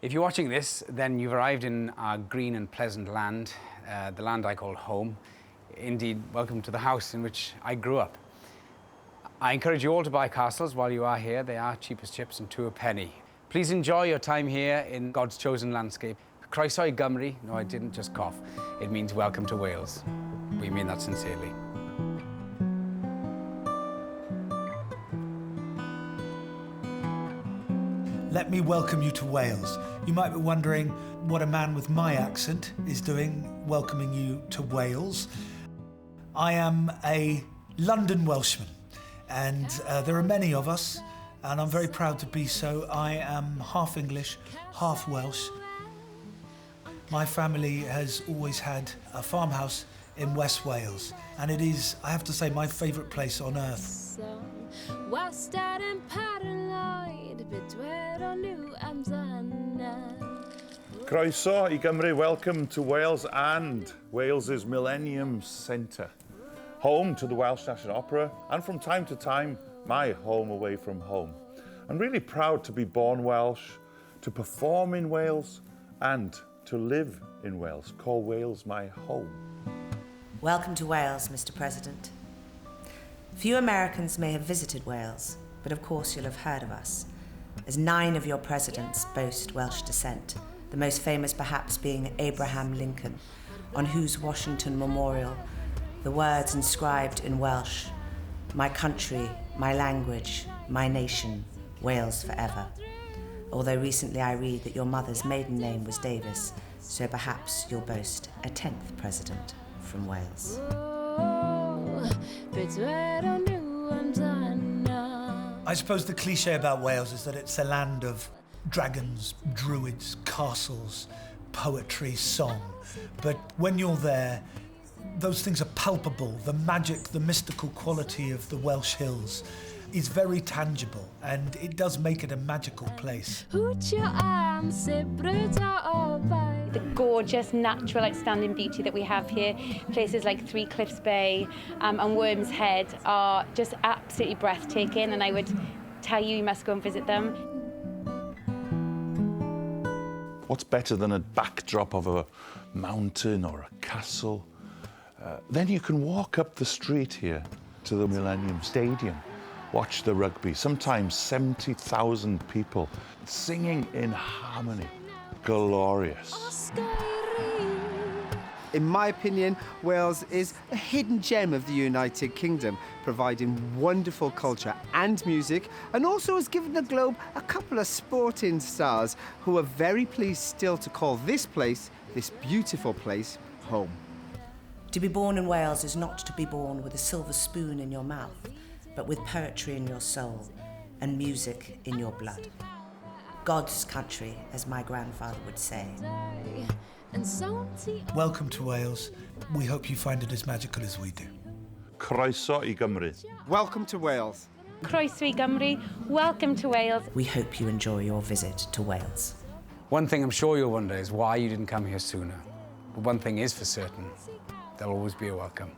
If you're watching this, then you've arrived in our green and pleasant land, the land I call home. Indeed, welcome to the house in which I grew up. I encourage you all to buy castles while you are here. They are cheap as chips and two a penny. Please enjoy your time here in God's chosen landscape. Croeso i Gymru. No, I didn't just cough. It means welcome to Wales. We mean that sincerely. Let me welcome you to Wales. You might be wondering what a man with my accent is doing welcoming you to Wales. I am a London Welshman, and there are many of us, and I'm very proud to be so. I am half English, half Welsh. My family has always had a farmhouse in West Wales, and it is, I have to say, my favourite place on earth. Croeso i Gymru, welcome to Wales and Wales's Millennium Centre. Home to the Welsh National Opera, and from time to time, my home away from home. I'm really proud to be born Welsh, to perform in Wales, and to live in Wales, call Wales my home. Welcome to Wales, Mr. President. Few Americans may have visited Wales, but of course you'll have heard of us, as 9 of your presidents boast Welsh descent, the most famous perhaps being Abraham Lincoln, on whose Washington Memorial the words inscribed in Welsh, "My country, my language, my nation, Wales forever." Although recently I read that your mother's maiden name was Davis, so perhaps you'll boast a 10th president from Wales. I suppose the cliche about Wales is that it's a land of dragons, druids, castles, poetry, song. But when you're there, those things are palpable. The magic, the mystical quality of the Welsh hills is very tangible, and it does make it a magical place. The gorgeous natural outstanding beauty that we have here, places like Three Cliffs Bay and Worm's Head are just absolutely breathtaking, and I would tell you must go and visit them. What's better than a backdrop of a mountain or a castle? Then you can walk up the street here to the Millennium Stadium, watch the rugby, sometimes 70,000 people singing in harmony. Glorious. In my opinion, Wales is a hidden gem of the United Kingdom, providing wonderful culture and music, and also has given the globe a couple of sporting stars who are very pleased still to call this place, this beautiful place, home. To be born in Wales is not to be born with a silver spoon in your mouth, but with poetry in your soul and music in your blood. God's country, as my grandfather would say. Welcome to Wales. We hope you find it as magical as we do. Croeso i Gymru. Welcome to Wales. Croeso i Gymru, welcome to Wales. We hope you enjoy your visit to Wales. One thing I'm sure you'll wonder is why you didn't come here sooner. But one thing is for certain, there'll always be a welcome.